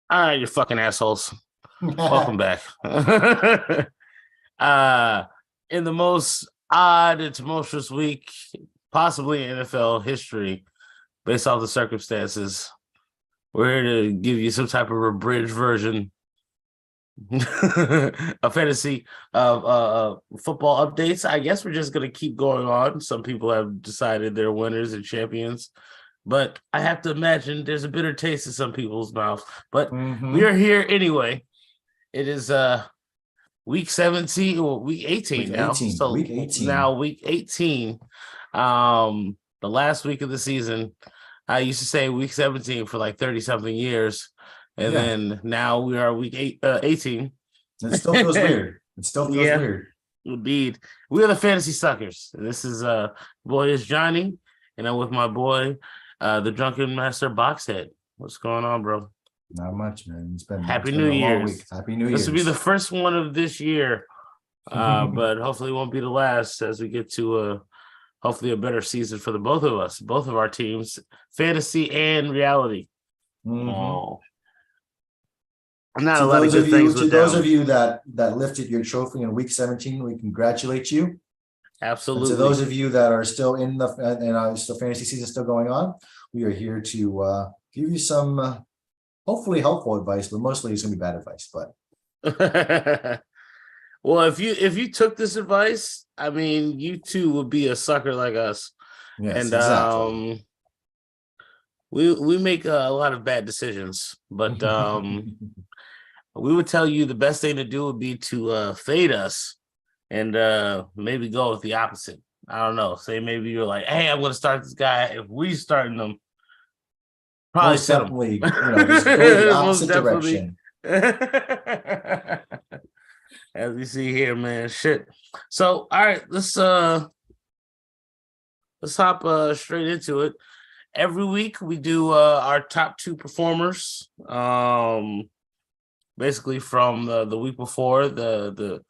All right, you fucking assholes. Welcome back. uh in the most odd and tumultuous week possibly in NFL history, based off the circumstances, we're here to give you some type of abridged version a fantasy of football updates. I guess we're just gonna keep going on. Some people have decided they're winners and champions, but I have to imagine there's a bitter taste in some people's mouths. But we are here anyway. It is week 17 or week 18 Week now. 18. So Week 18. now week 18. The last week of the season. I used to say week 17 for like 30 something years. And then now we are week 18. It still feels weird. It still feels weird. Indeed. We are the fantasy suckers. This is boy is Johnny, and I'm with my boy, the drunken master Boxhead. What's going on, bro? Not much, man. It's been Happy a New long Year's. week. Happy New Year's. This will be the first one of this year. But hopefully it won't be the last as we get to hopefully a better season for the both of us, both of our teams, fantasy and reality. Oh. Not a lot of good things to those of you that lifted your trophy in week 17, we congratulate you. Absolutely. And to those of you that are still in the still fantasy season still going on, we are here to give you some hopefully helpful advice, but mostly it's gonna be bad advice. But well, if you took this advice, I mean, you too would be a sucker like us. Yes, and exactly. We make a lot of bad decisions, but we would tell you the best thing to do would be to fade us and maybe go with the opposite. I don't know. Say maybe you're like, hey, I'm going to start this guy. If we starting them, probably most definitely, just go the opposite direction. As we see here, man, shit. So, all right, let's hop straight into it. Every week we do our top two performers. Basically from the week before, the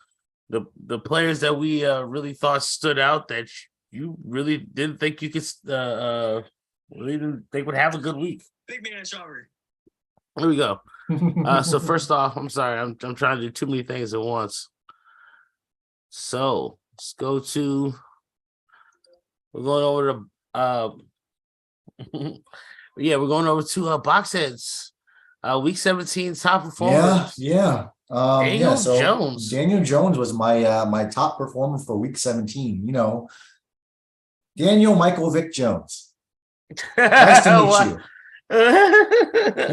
players that we really thought stood out that you really didn't think you could really didn't think would have a good week. Big man shower. Here we go. So first off, I'm sorry, I'm trying to do too many things at once. So let's go to. We're going over to we're going over to Boxheads. Week 17 top performers. Yeah. Daniel Jones. Daniel Jones was my my top performer for week 17. Daniel Michael Vick Jones. Nice to meet you.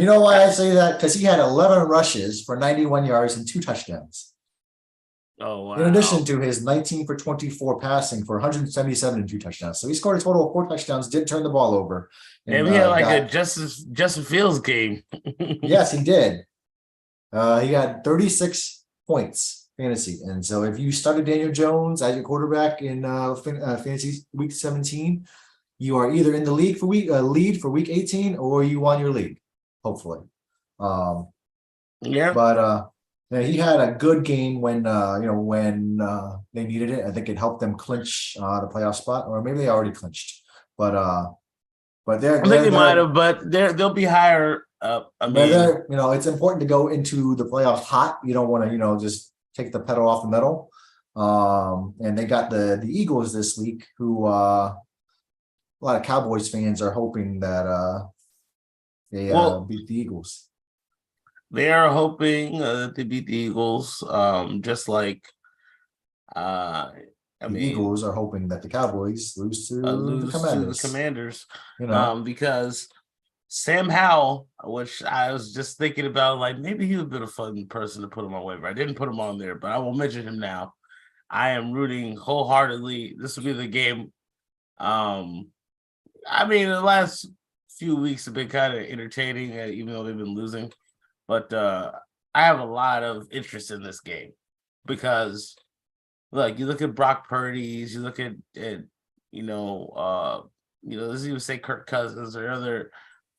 You know why I say that? Because he had 11 rushes for 91 yards and 2 touchdowns. Oh, wow. In addition to his 19 for 24 passing for 177 and 2 touchdowns. So he scored a total of 4 touchdowns, did turn the ball over. And he had like a Justin Fields game. Yes, he did. He got 36 points fantasy. And so if you started Daniel Jones as your quarterback in fantasy week 17, you are either in the lead for week 18 or you won your league, hopefully. But he had a good game when they needed it. I think it helped them clinch the playoff spot, or maybe they already clinched. But I think they might have, but they'll be higher up. It's important to go into the playoffs hot. You don't want to, just take the pedal off the metal. And they got the Eagles this week, who a lot of Cowboys fans are hoping that they beat the Eagles. They are hoping that they beat the Eagles, just like the Eagles are hoping that the Cowboys lose to the Commanders. Because Sam Howell, which I was just thinking about, like maybe he would have been a fun person to put him on waiver. I didn't put him on there, but I will mention him now. I am rooting wholeheartedly. This will be the game. The last few weeks have been kind of entertaining, even though they've been losing. But I have a lot of interest in this game because, look, you look at Brock Purdy's, you look at let's even say Kirk Cousins or other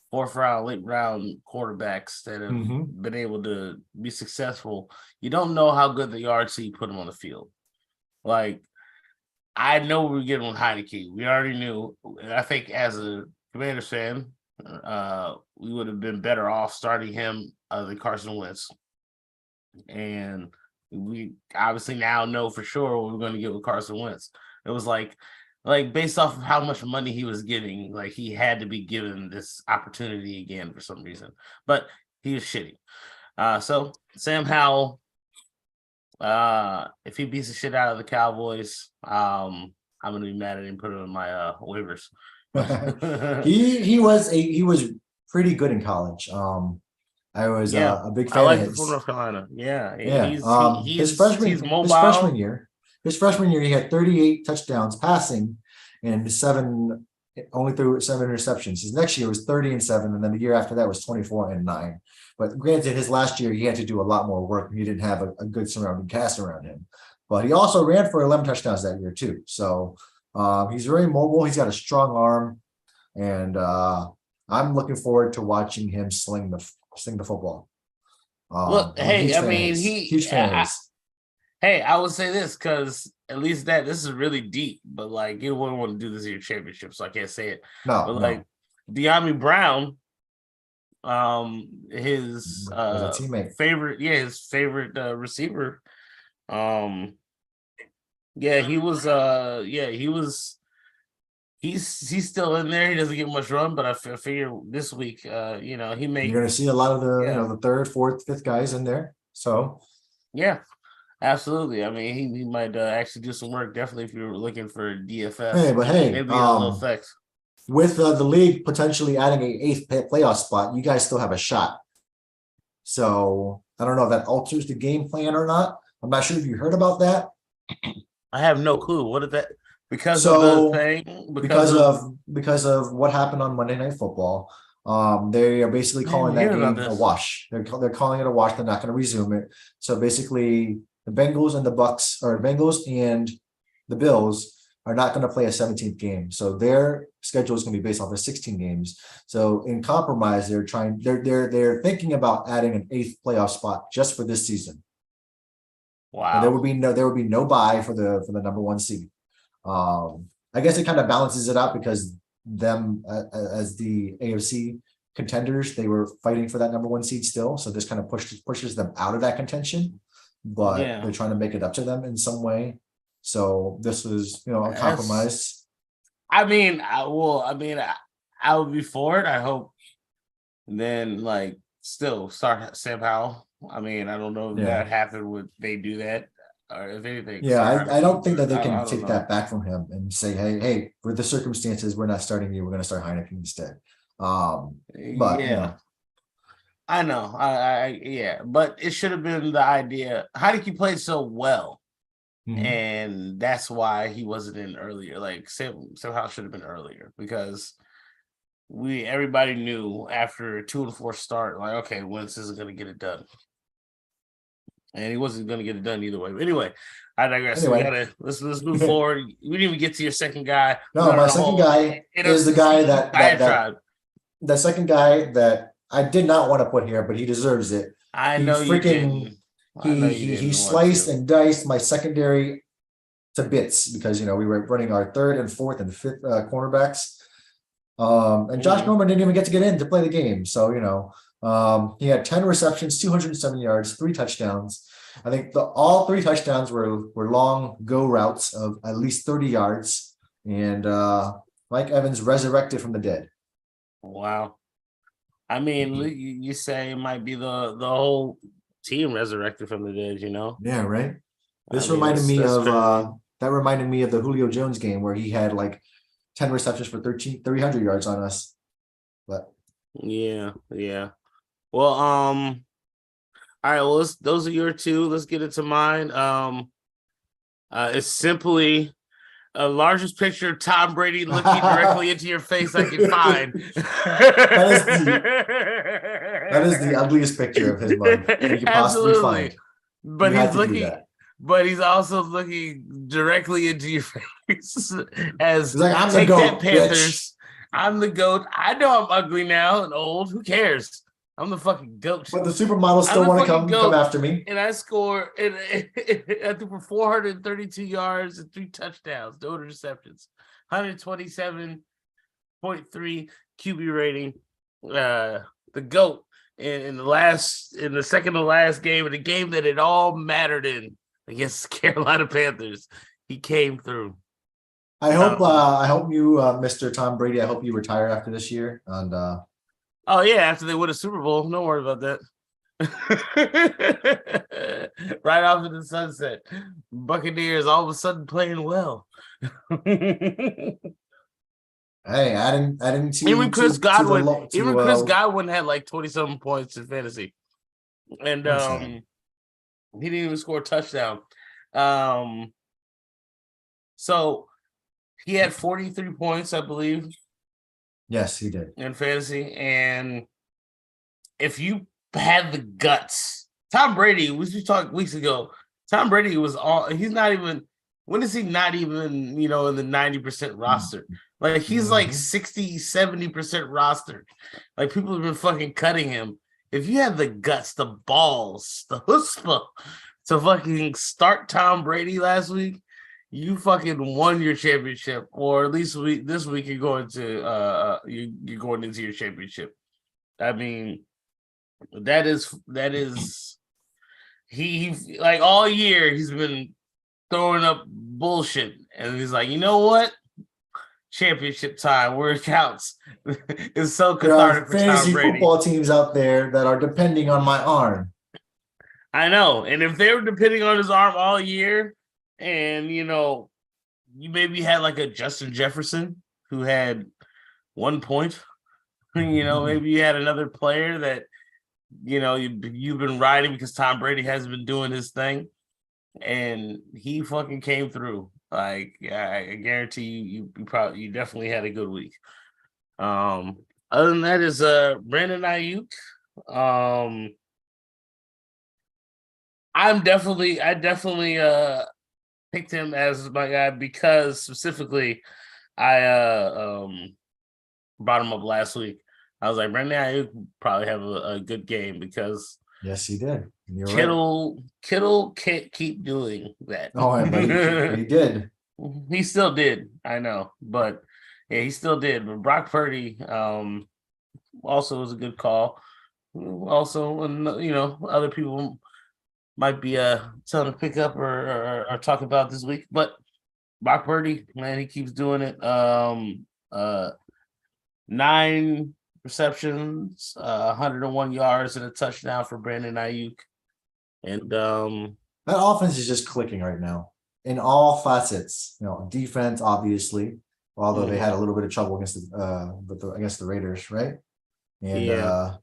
fourth round, late round quarterbacks that have been able to be successful. You don't know how good they are until you put them on the field. Like, I know we were getting on Heineke. We already knew. And I think as a Commanders fan, we would have been better off starting him than Carson Wentz. And we obviously now know for sure what we're going to get with Carson Wentz. It was like based off of how much money he was getting, like he had to be given this opportunity again for some reason. But he was shitty. So Sam Howell, if he beats the shit out of the Cowboys, I'm gonna be mad at him. Put him in my waivers. he was pretty good in college. I was a big I fan like of him his. from North Carolina. Yeah, Yeah, he's mobile. His freshman year, he had 38 touchdowns passing, and only threw 7 interceptions. His next year was 30 and 7, and then the year after that was 24 and 9. But granted, his last year he had to do a lot more work. He didn't have a good surrounding cast around him. But he also ran for 11 touchdowns that year too. So he's very mobile. He's got a strong arm, and I'm looking forward to watching him sling the football. Look, hey, I mean, huge fan of his. Hey, I would say this because at least this is really deep, but like you wouldn't want to do this in your championship, so I can't say it. No, like De'Ami Brown, his as a teammate, his favorite receiver. He's still in there. He doesn't get much run, but I figure this week, he may. You're going to see a lot of the third, fourth, fifth guys in there. So yeah. Absolutely. I mean, he might actually do some work. Definitely, if you're looking for DFS. Maybe a little flex. With the league potentially adding an 8th playoff spot, you guys still have a shot. So I don't know if that alters the game plan or not. I'm not sure if you heard about that. I have no clue. What is that? Because of the thing? Because of what happened on Monday Night Football. They are basically calling that game a wash. They're calling it a wash. They're not going to resume it. So basically, the Bengals and the Bills are not going to play a 17th game. So their schedule is going to be based off of 16 games. So in compromise, they're thinking about adding an 8th playoff spot just for this season. Wow. And there would be no bye for the number 1 seed. I guess it kind of balances it out because them as the AFC contenders, they were fighting for that number 1 seed still. So this kind of pushes them out of that contention. But they're trying to make it up to them in some way. So this was, a compromise. I would be for it. I hope. Then, still start Sam Howell. I mean, I don't know if that happened. Would they do that, or if anything? Yeah, I don't think that they can take that back from him and say, hey, for the circumstances, we're not starting you. We're going to start Heineken instead. But I know. But it should have been the idea. Heineke played so well, and that's why he wasn't in earlier. Somehow should have been earlier because everybody knew after a 2-4 start, okay, Wentz isn't going to get it done, and he wasn't going to get it done either way. But anyway, I digress. Anyway. Let's move forward. We didn't even get to your second guy. No, my second guy is the guy that second guy that I did not want to put here, but he deserves it. I know you didn't. He sliced and diced my secondary to bits because we were running our 3rd and 4th and 5th cornerbacks. And Josh Norman didn't even get to get in to play the game. So he had 10 receptions, 207 yards, 3 touchdowns. I think all 3 touchdowns were long go routes of at least 30 yards. And Mike Evans resurrected from the dead. Wow. I mean, you say it might be the whole team resurrected from the dead, Yeah, right. This reminded me of the Julio Jones game where he had 10 receptions for 300 yards on us. But yeah. Well, all right. Well, those are your 2. Let's get into mine. It's simply a largest picture of Tom Brady looking directly into your face I can find. That is the ugliest picture of his mug you can possibly find. But he's also looking directly into your face as I'm the GOAT, Panthers. Bitch. I'm the GOAT. I know I'm ugly now and old. Who cares? I'm the fucking GOAT. But the supermodels still want to come after me. And I score I threw for 432 yards and 3 touchdowns, no interceptions, 127.3 QB rating. the GOAT in the second to last game, in the game that it all mattered in against Carolina Panthers. He came through. I hope you, Mr. Tom Brady. I hope you retire after this year. And oh yeah, after they win a Super Bowl, don't worry about that. Right off in the sunset, Buccaneers all of a sudden playing well. hey, adding to Even Chris Godwin, Chris uh, Godwin had like 27 points in fantasy, and he didn't even score a touchdown. So he had 43 points, I believe. Yes, he did in fantasy, and if you had the guts, Tom Brady, we talked weeks ago. Tom Brady was all. He's not even. When is he not even, in the 90% roster? Like, he's like 60, 70% roster. Like, people have been fucking cutting him. If you had the guts, the balls, the chutzpah to fucking start Tom Brady last week, you fucking won your championship. Or at least this week you're going to you're going into your championship. I mean, that is he like all year he's been throwing up bullshit, and he's like, you know what? Championship time, where it counts. It's so cathartic for Tom Brady. Football teams out there that are depending on my arm. I know, and if they were depending on his arm all year, and you maybe had like a Justin Jefferson who had 1 point, maybe you had another player that you've been riding because Tom Brady hasn't been doing his thing. And he fucking came through. Like, I guarantee you definitely had a good week. Other than that is Brandon Ayuk. I definitely picked him as my guy because specifically I brought him up last week. I was like, Brandon Ayuk probably have a good game because yes, he did. You're Kittle can't keep doing that. Oh, but he did. He still did. I know, but yeah, he still did. But Brock Purdy also was a good call. Also, other people might be telling to pick up or talk about this week. But Brock Purdy, man, he keeps doing it. 9 receptions, 101 yards, and a touchdown for Brandon Ayuk. And that offense is just clicking right now in all facets. Defense, obviously, although they had a little bit of trouble against the Raiders, right? And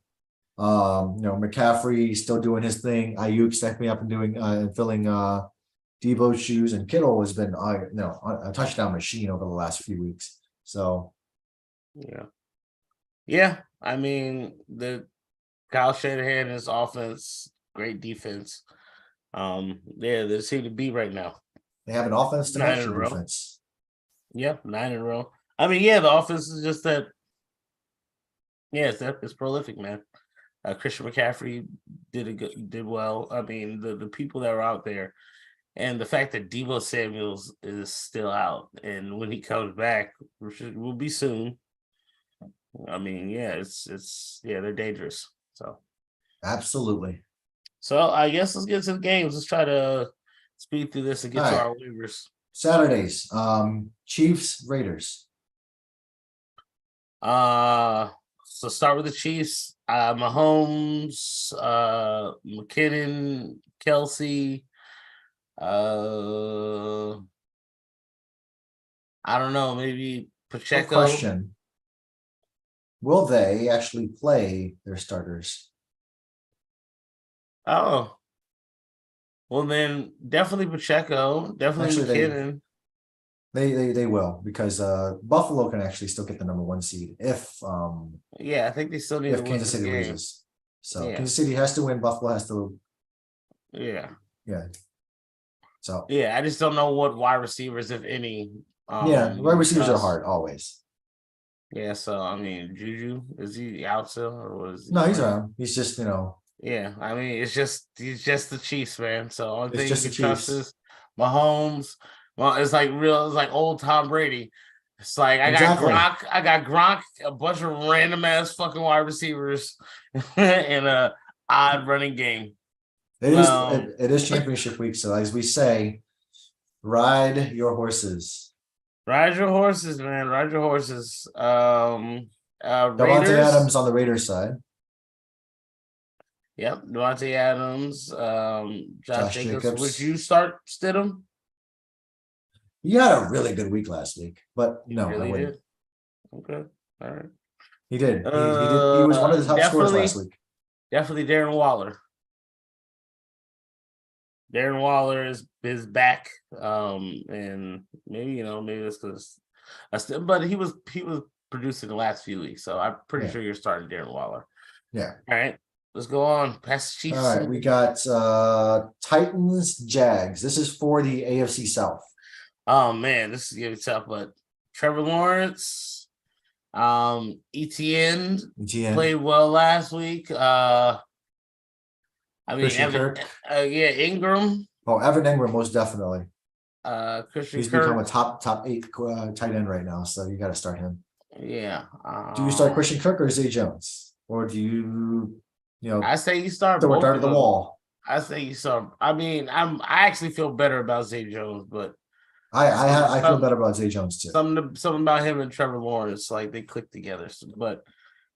McCaffrey still doing his thing. Ayuk stepping up and doing and filling Debo's shoes, and Kittle has been a touchdown machine over the last few weeks. So yeah. I mean, the Kyle Shanahan and his offense, great defense. They seem to be right now. They have an offense to match the defense. Yeah, 9 in a row. I mean, yeah, the offense is just that. Yeah, it's prolific, man. Christian McCaffrey did well. I mean, the people that were out there, and the fact that Deebo Samuels is still out, and when he comes back, which will be soon. I mean, yeah, they're dangerous. So absolutely. So I guess let's get to the games. Let's try to speed through this and get to our waivers. Saturdays, Chiefs, Raiders. So start with the Chiefs. Mahomes, McKinnon, Kelsey. I don't know, maybe Pacheco. Good question. Will they actually play their starters? Oh. Well, then definitely Pacheco, definitely McKinnon. They will, because Buffalo can actually still get the number 1 seed if I think they still need if Kansas City loses. So Kansas City has to win, Buffalo has to. Yeah. So I just don't know what wide receivers, if any. Wide receivers are hard always. Yeah, so I mean, Juju, is he out still, or was he? No, he's around. He's just Yeah, I mean, he's just the Chiefs, man. So only thing you can trust is Chiefs. Mahomes. Well, it's like old Tom Brady. It's like Exactly. I got Gronk, a bunch of random ass fucking wide receivers, and a odd running game. It is championship week, so as we say, ride your horses. Ride your horses, man. Ride your horses. Davante Raiders. Adams on the Raiders side. Yep, Devontae Adams, Josh Josh Jacobs. Would Jacobs. you start Stidham? He had a really good week last week, but You no, I really wouldn't. did. Okay, all right. He did. He did. He was one of the top scorers last week. Definitely Darren Waller. Darren Waller is back. And maybe maybe it's because but he was producing the last few weeks, so I'm pretty sure you're starting Darren Waller. Yeah. All right, let's go on. Past Chiefs. All right, we got Titans Jags. This is for the AFC South. Oh man, this is gonna be tough, but Trevor Lawrence, ETN played well last week. I mean, Christian Kirk. Ingram. Oh, Evan Ingram, most definitely. Christian He's Kirk. become a top 8 tight end right now, so you got to start him. Yeah. Do you start Christian Kirk or Zay Jones, or do you I say you start throw a both dart of at the them. wall? I say you start. I mean, I actually feel better about Zay Jones, but I feel better about Zay Jones too. Something about him and Trevor Lawrence, like they click together. But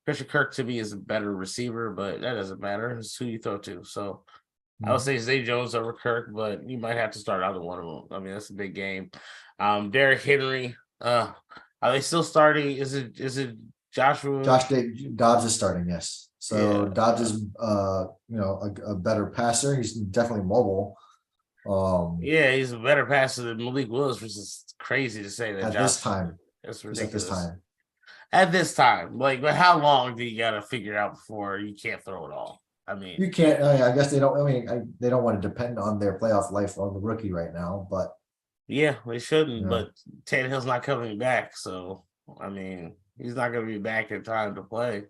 Christian Kirk to me is a better receiver, but that doesn't matter. It's who you throw to. So I would say Zay Jones over Kirk, but you might have to start either one of them. I mean, that's a big game. Derrick Henry. Are they still starting? Is it Joshua? Josh Dobbs is starting, yes. So Dobbs is a better passer. He's definitely mobile. He's a better passer than Malik Willis, which is crazy to say that. At this time, that's ridiculous. At this time, at this time, but how long do you got to figure out before you can't throw it all? I mean, you can't. I guess they don't. I mean, they don't want to depend on their playoff life on the rookie right now, but yeah, they shouldn't. But Tannehill's not coming back, so I mean, he's not going to be back in time to play.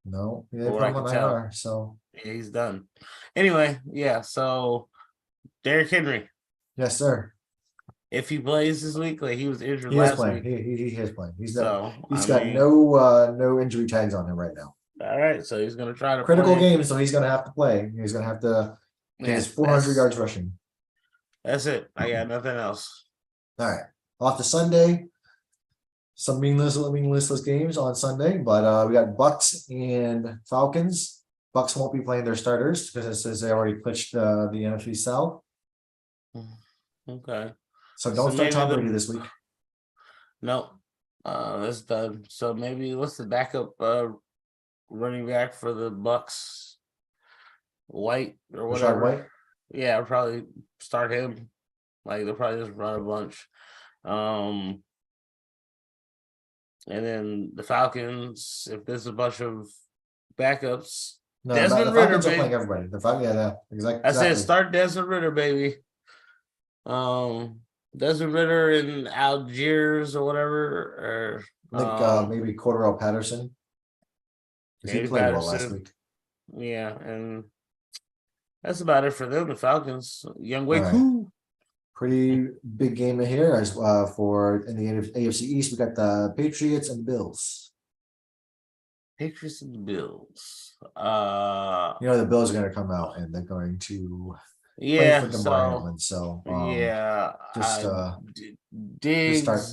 No, they put him on IR, so yeah, he's done. Anyway, so Derrick Henry. Yes, sir. If he plays this week, like he was injured last week. He is playing. He's got no injury tags on him right now. All right, so he's gonna try to critical game, so he's gonna have to play. He's gonna have to get his 400 yards rushing. That's it. I got nothing else. All right, off to Sunday. Some meaningless games on Sunday, but we got Bucks and Falcons. Bucks won't be playing their starters because it says they already clinched the NFC South. Okay. So don't start Tom Brady this week. No, that's done. So maybe what's the backup running back for the Bucks? White or whatever. Rashad White? Yeah, I'll probably start him. Like they'll probably just run a bunch. And then the Falcons, if there's a bunch of backups. No, the Falcons are playing everybody. Exactly. I said start Desmond Ritter, baby. Desmond Ritter in Algiers or whatever, or I think maybe Cordarrelle Patterson. He played well last week. Yeah, and that's about it for them. The Falcons, Young Wei Koo. Pretty big game in here as for in the AFC East. We got the Patriots and Bills. Patriots and the Bills. The Bills are going to come out and they're going to. Diggs,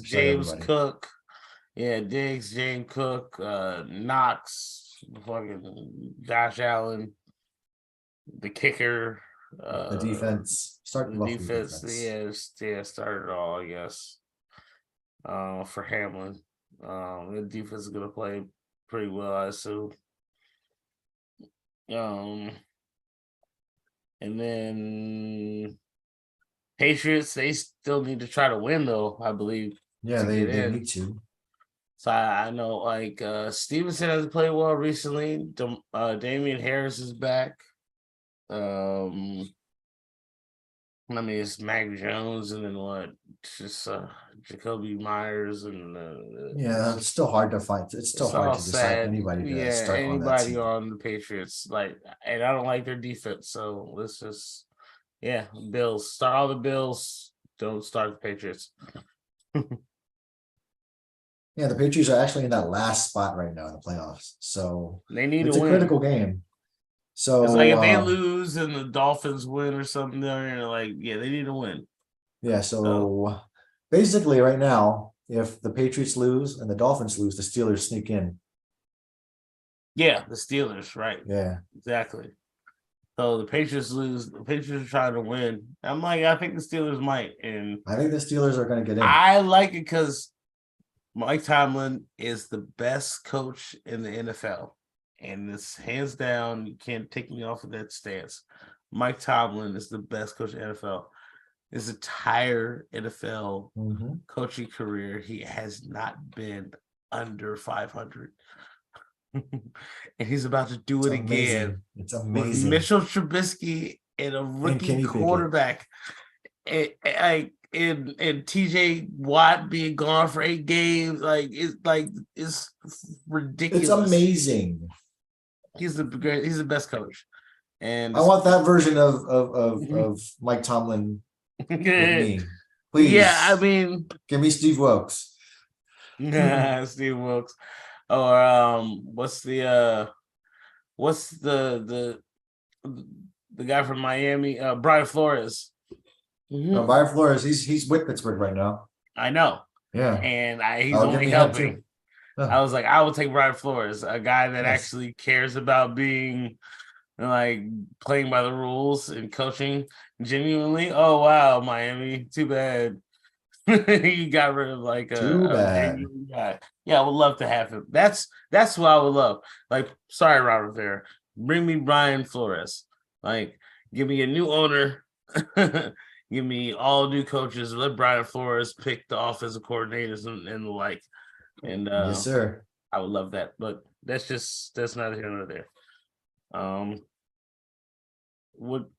James Cook, James Cook, Knox, fucking Josh Allen, the kicker, the defense, start the defense. start it all, I guess. For Hamlin, the defense is gonna play pretty well, I assume. And then Patriots, they still need to try to win, though, I believe. Yeah, they need to. So I know, Stevenson hasn't played well recently. Damian Harris is back. It's Mac Jones and then what? Just Jacoby Myers and it's still hard to find. It's still hard to decide anybody to start on that team. On the Patriots. And I don't like their defense, so let's just Bills. Start all the Bills. Don't start the Patriots. Yeah, the Patriots are actually in that last spot right now in the playoffs. So They need it's to a win. critical game. It's like So if they lose and the Dolphins win or something, they're like, yeah, they need to win. yeah, so basically right now, if the Patriots lose and the Dolphins lose, the Steelers sneak in. Yeah, the Steelers, right? Yeah. Exactly. So the Patriots lose. The Patriots are trying to win. I'm like, I think the Steelers might, and I think the Steelers are going to get in. I like it because Mike Tomlin is the best coach in the NFL, and it's hands down. You can't take me off of that stance. Mike Tomlin is the best coach in the NFL. His entire NFL coaching career, he has not been under 500. And he's about to do it again. It's With amazing. Mitchell Trubisky and a rookie quarterback. And TJ Watt being gone for 8 games. It's ridiculous. It's amazing. He's the best coach. And I want that version of Mike Tomlin with me. Please. Yeah, I mean, give me Steve Wilkes. Steve Wilkes. Or what's the guy from Miami? Brian Flores. Brian Flores, he's with Pittsburgh right now. I know. Yeah. And he's only helping. I was like, I will take Brian Flores, a guy that actually cares about being like playing by the rules and coaching genuinely. Oh wow, Miami, too bad. You got rid of like a genuine guy. Yeah, I would love to have him. That's what I would love. Like, sorry, Robert Fair. Bring me Brian Flores. Like, give me a new owner. Give me all new coaches. Let Brian Flores pick the offensive coordinators and the like. And yes, sir. I would love that. But that's neither here nor there. What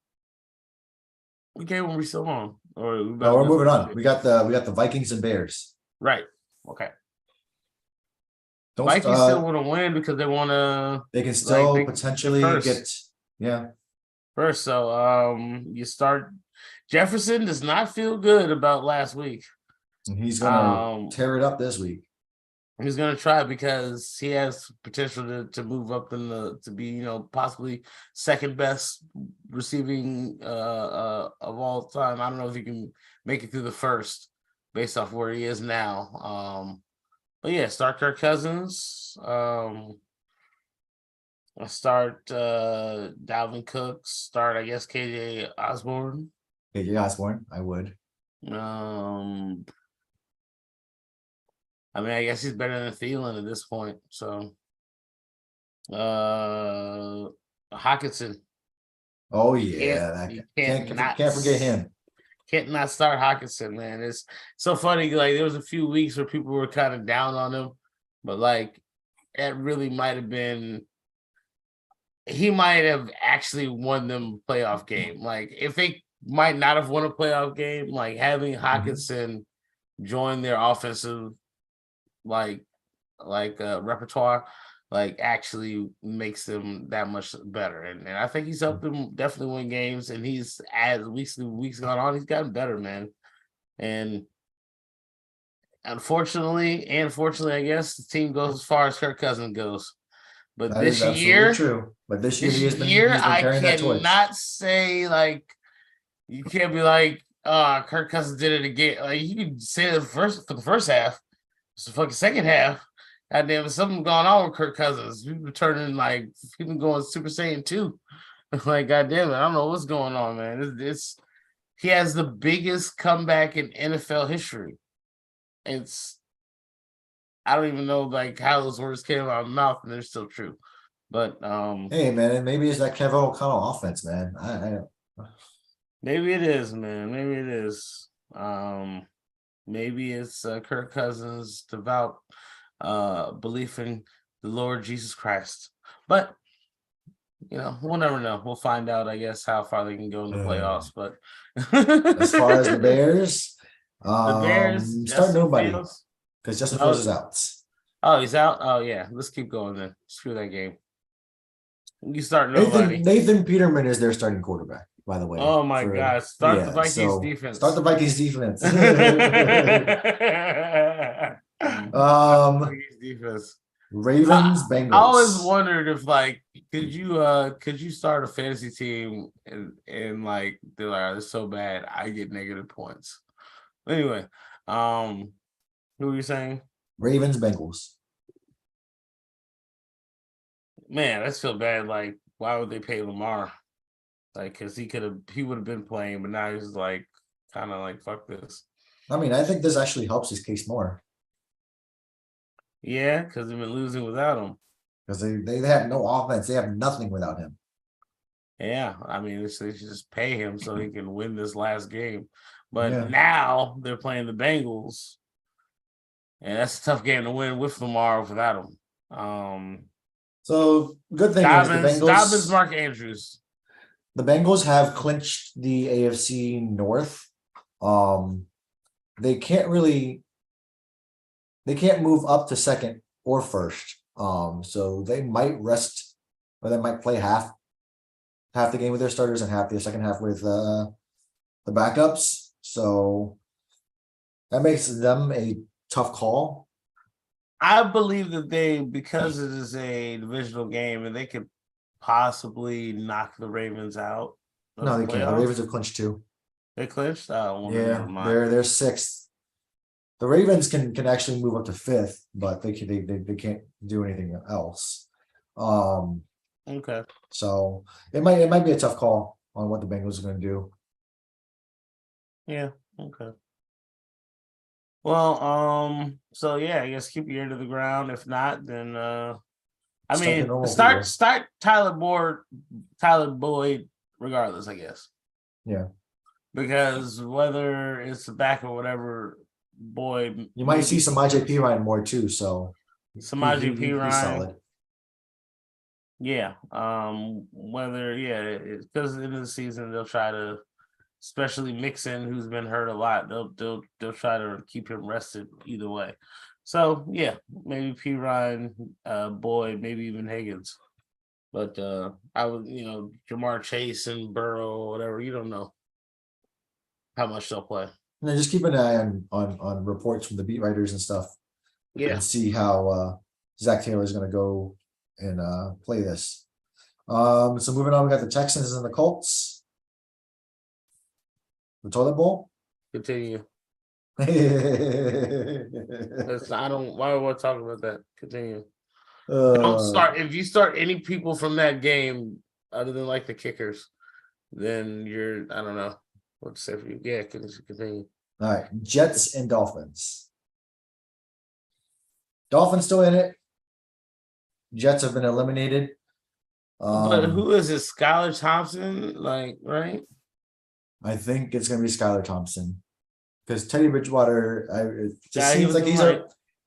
game are we still on? Or we're moving on. We got the Vikings and Bears. Right. Okay. Vikings still want to win because they want to. They can still potentially get first. So you start. Jefferson does not feel good about last week. And he's gonna tear it up this week. He's gonna try because he has potential to move up to be possibly second best receiving of all time. I don't know if he can make it through the first based off where he is now. But yeah, start Kirk Cousins. Start Dalvin Cook. Start, I guess, KJ Osborne. KJ Osborne, I would. I mean, I guess he's better than Thielen at this point. So, Hockenson. Oh yeah, can't forget him. Can't not start Hockenson, man. It's so funny. Like there was a few weeks where people were kind of down on him, but like that really might have been. He might have actually won them a playoff game. Like if they might not have won a playoff game, like having Hockenson join their offensive repertoire actually makes them that much better, and I think he's helped them definitely win games, and he's as weeks gone on, he's gotten better, man. And unfortunately, I guess the team goes as far as Kirk Cousins goes. But that this year, true. But this year, he's been I cannot say you can't be like, Kirk Cousins did it again. Like you can say for the first half. It's the fucking second half. Goddamn, something going on with Kirk Cousins. He's been turning he's been going Super Saiyan 2. Like, goddamn it, I don't know what's going on, man. He has the biggest comeback in NFL history. I don't even know how those words came out of my mouth, and they're still true. But hey man, maybe it's that Kevin O'Connell offense, man. Maybe it is, man. Maybe it is. Maybe it's Kirk Cousins' devout belief in the Lord Jesus Christ. But, we'll never know. We'll find out, I guess, how far they can go in the playoffs. But as far as the Bears, start nobody. Because Justin Fields is out. Oh, he's out? Oh, yeah. Let's keep going then. Screw that game. You start nobody. Nathan Peterman is their starting quarterback, by the way. Oh, my God. Start the Vikings defense. Start the Vikings defense. Defense. Ravens, I always Bengals. wondered if like could you start a fantasy team and like they're like it's so bad I get negative points. Anyway, who were you saying? Ravens, Bengals. Man, that's so bad. Like, why would they pay Lamar? Like, cause he would have been playing, but now he's like kind of like fuck this. I mean, I think this actually helps his case more Yeah, because they've been losing without him. because they have no offense. They have nothing without him. Yeah, I mean, they should just pay him so he can win this last game. But Yeah. now they're playing the Bengals, and that's a tough game to win with Lamar or without him. So good thing is Dobbins, Mark Andrews. the Bengals have clinched the AFC North. They can't move up to second or first. So they might rest, or they might play half the game with their starters and half the second half with the backups. So that makes them a tough call. I believe that because it is a divisional game, and they could possibly knock the Ravens out. No, they can't. The Ravens have clinched too. They clinched. Oh, well, Yeah, they're sixth. The Ravens can actually move up to fifth, but they can't do anything else. Okay. So it might be a tough call on what the Bengals are going to do. Yeah. Okay. Well, so yeah, I guess keep your ear to the ground. If not, then I mean, start Tyler Boyd, regardless, I guess. Yeah. Because whether it's the back or whatever, Boyd, you might see some IJP Ryan more too. So some IJP Ryan, solid. Yeah. Whether because in the season they'll try to, especially Mixon, who's been hurt a lot, they'll try to keep him rested either way. So yeah, maybe P Ryan, Boyd, maybe even Higgins. But I would, Jamar Chase and Burrow or whatever, you don't know how much they'll play. And then just keep an eye on reports from the beat writers and stuff. Yeah. And see how Zach Taylor is going to go and play this. So moving on, we got the Texans and the Colts. The toilet bowl. Continue. I don't. Why would I talk about that? Continue. Don't start. If you start any people from that game other than like the kickers, then you're. I don't know what to say for you. Yeah, continue. All right, Jets and Dolphins. Dolphins still in it. Jets have been eliminated. But who is it? Skylar Thompson, like, right? I think it's going to be Skylar Thompson because Teddy Bridgewater. It just seems like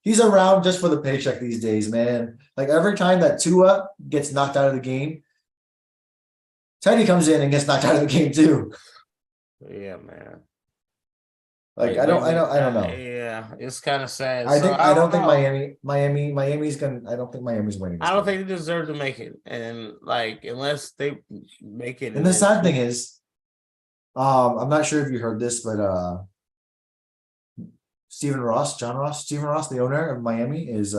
he's around just for the paycheck these days, man. Like every time that Tua gets knocked out of the game, Teddy comes in and gets knocked out of the game too. Yeah, man. Like I don't know. Yeah, it's kind of sad. I don't think Miami's gonna. I don't think Miami's winning. I don't think they deserve to make it, and like unless they make it. And the sad thing is, I'm not sure if you heard this, but Stephen Ross, the owner of Miami, is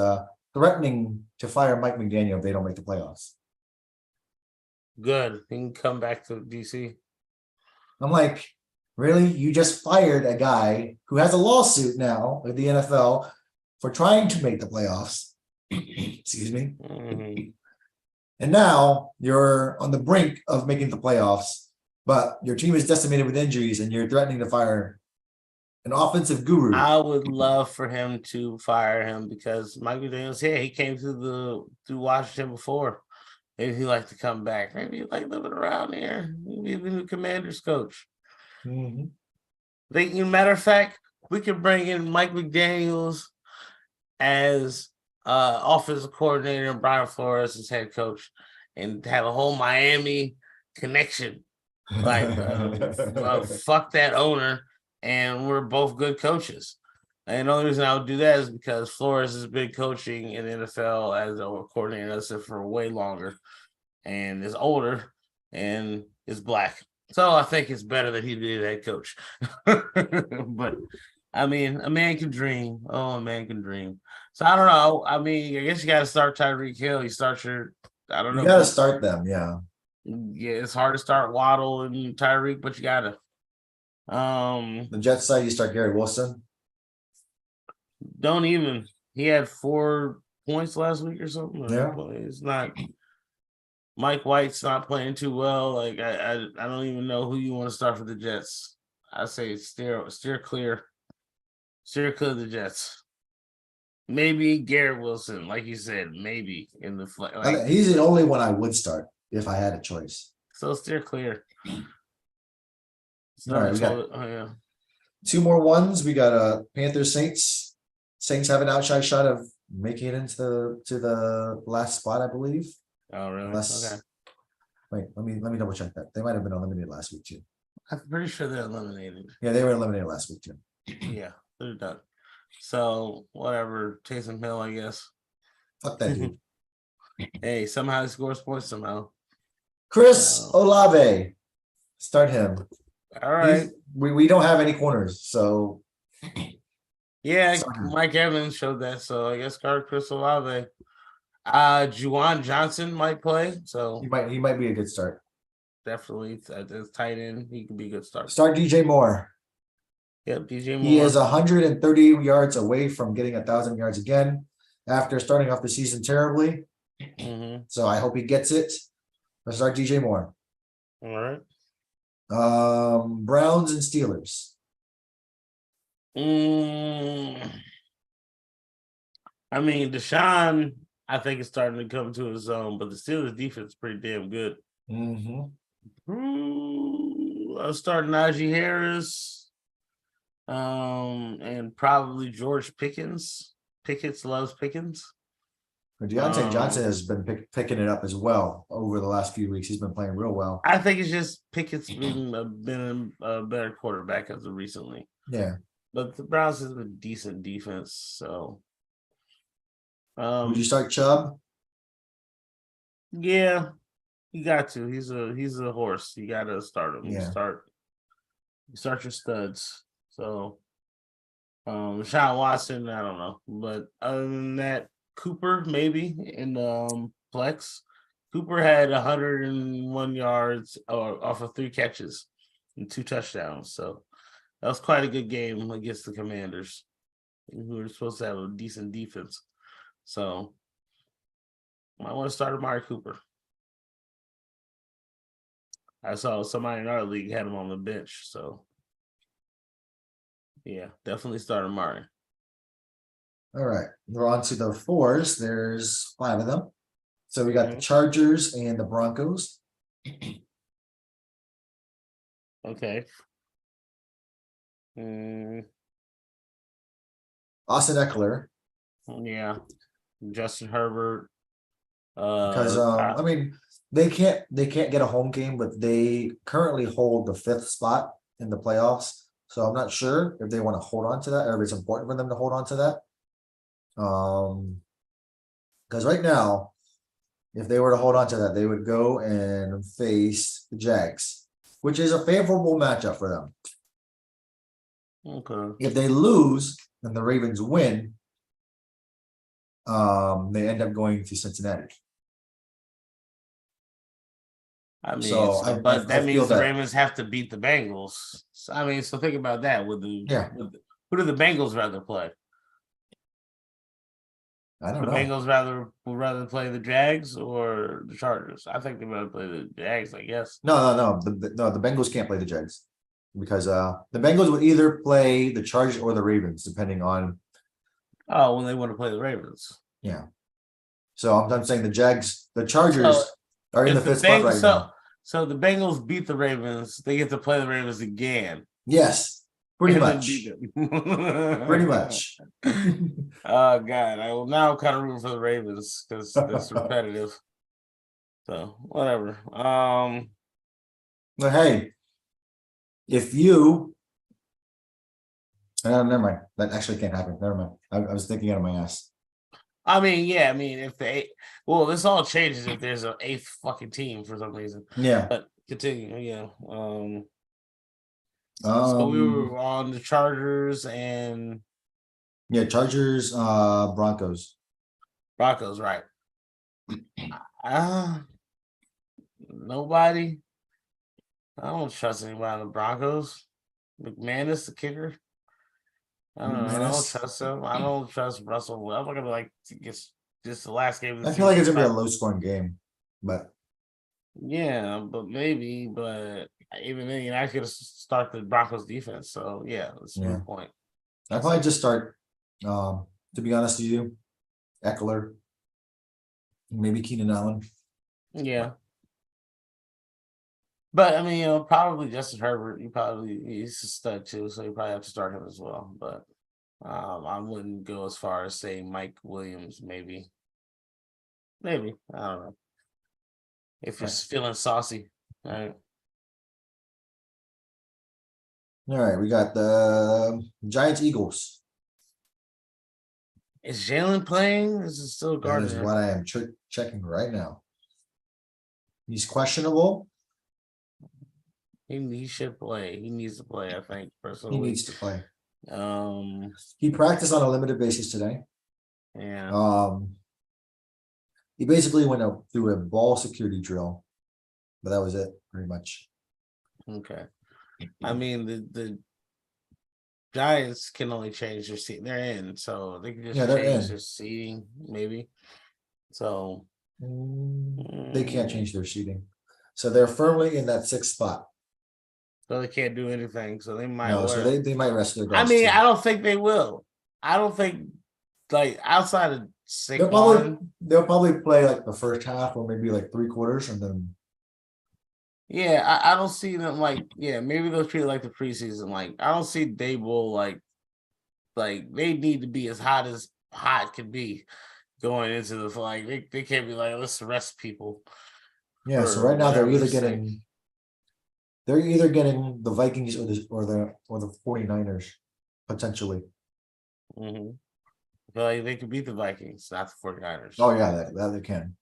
threatening to fire Mike McDaniel if they don't make the playoffs. Good, he can come back to DC. I'm like, really? You just fired a guy who has a lawsuit now with the NFL for trying to make the playoffs. Excuse me. Mm-hmm. And now you're on the brink of making the playoffs, but your team is decimated with injuries and you're threatening to fire an offensive guru. I would love for him to fire him because Mike McDaniel's here. He came through Washington before. Maybe he'd like to come back. Maybe he'd like living around here. Maybe the new Commanders coach. Mm-hmm. Matter of fact, we could bring in Mike McDaniels as offensive coordinator and Brian Flores as head coach and have a whole Miami connection. Like, fuck that owner, and we're both good coaches. And the only reason I would do that is because Flores has been coaching in the NFL as a coordinator for way longer and is older and is black. So I think it's better that he be the head coach. But I mean, a man can dream. Oh, a man can dream. So I don't know. I mean, I guess you got to start Tyreek Hill. You start your, I don't You know. got to start them, yeah. Yeah, it's hard to start Waddle and Tyreek, but you got to. The Jets side, you start Gary Wilson. Don't even. He had 4 points last week or something. Yeah. It's not. Mike White's not playing too well. Like I don't even know who you want to start for the Jets. I say steer clear. Steer clear of the Jets. Maybe Garrett Wilson, like you said, maybe in the like, He's the only one I would start if I had a choice. so steer clear. All right, we got Oh yeah. 2 more ones. We got Panthers Saints. Saints have an outside shot of making it into the last spot, I believe. Oh really? Unless, Okay. wait, let me double check that. They might have been eliminated last week too. I'm pretty sure they're eliminated. Yeah, they were eliminated last week too. Yeah, they're done. So whatever, Taysom Hill, I guess. Fuck that dude. Hey, somehow he scores points somehow. Chris Olave. Start him. All right. We don't have any corners, so yeah, start him. Mike Evans showed that, so I guess Chris Olave. Juwan Johnson might play, so He might be a good start. definitely as tight end, he could be a good start. Start DJ Moore. Yep, DJ Moore. He is 130 yards away from getting 1,000 yards again after starting off the season terribly. So I hope he gets it. Let's start DJ Moore. All right. Browns and Steelers. I mean, Deshaun, I think is starting to come to his own, but the Steelers defense is pretty damn good. I'll start Najee Harris, and probably George Pickens. Pickens loves Pickens. Deontay Johnson has been picking it up as well over the last few weeks. He's been playing real well. I think it's just Pickett's been a better quarterback as of recently. Yeah. But the Browns have a decent defense, so. Would you start Chubb? Yeah, you got to. He's a horse. You got to start him. Yeah. You start your studs. So, Deshaun Watson, I don't know, but other than that, Cooper maybe in flex. Cooper had 101 yards off of 3 catches and 2 touchdowns. So that was quite a good game against the Commanders, who were supposed to have a decent defense. So I want to start Amari Cooper. I saw somebody in our league had him on the bench. So yeah, definitely start Amari. All right, we're on to the 4s. There's 5 of them. So we got the Chargers and the Broncos. Okay. Austin Eckler. Yeah. Justin Herbert. Because I mean, they can't get a home game, but they currently hold the 5th spot in the playoffs. So I'm not sure if they want to hold on to that or if it's important for them to hold on to that. Because right now, if they were to hold on to that, they would go and face the Jags, which is a favorable matchup for them. Okay. If they lose and the Ravens win, they end up going to Cincinnati. I mean, but that means the Ravens have to beat the Bengals. So, I mean, so think about that. Who do the Bengals rather play? I don't know. The Bengals would rather play the Jags or the Chargers. I think they rather play the Jags, I guess. No. The Bengals can't play the Jags because the Bengals would either play the Chargers or the Ravens, depending on. Oh, when they want to play the Ravens. Yeah. So I'm saying the Chargers are in the 5th spot right now. So the Bengals beat the Ravens. They get to play the Ravens again. Yes. Pretty much. Pretty much. Oh God, I will now kind of root for the Ravens because that's repetitive. So whatever. But hey, if you, never mind. That actually can't happen. Never mind. I was thinking out of my ass. I mean, yeah. I mean, this all changes if there's an 8th fucking team for some reason. Yeah. But continue. Yeah. So we were on the Chargers and Yeah, Chargers, Broncos. Broncos, right? Nobody. I don't trust anybody on the Broncos. McManus, the kicker. I don't know. I don't McManus. trust him. I don't trust Russell. I'm not gonna like get just the last game of the I season. feel like it's gonna be a low scoring game, but Yeah, but maybe, but even then, you're not gonna start the Broncos defense. So yeah, that's a yeah, good point. I'd probably just start. To be honest with you, Eckler, maybe Keenan Allen. Yeah. But I mean, probably Justin Herbert. He's a stud too, so you probably have to start him as well. But I wouldn't go as far as saying Mike Williams. Maybe I don't know. If you're feeling saucy, all right. All right, we got the Giants Eagles. Is Jalen playing? Is it still That is Gardner? what I am checking right now. He's questionable. He should play. He needs to play. I think He personally. needs to play. Um. He practiced on a limited basis today. Yeah. He basically went up through a ball security drill, but that was it, pretty much. Okay. I mean, the Giants can only change their seat. They're in, so they can just Yeah, they're change in. their seating, maybe. So They can't change their seating, so they're firmly in that sixth spot. So they can't do anything. So they might. No, so they might rest their I guys. mean, too. I don't think they will. I don't think like outside of They'll probably play like the first half or maybe like 3/4 and then. Yeah, I don't see them maybe they'll treat it like the preseason. Like I don't see Dable like they need to be as hot can be going into the they can't be like let's arrest people. Yeah, so right now they're either getting the Vikings or the 49ers potentially. Mm-hmm. I feel like they could beat the Vikings, not the 49ers. Oh yeah, that they can.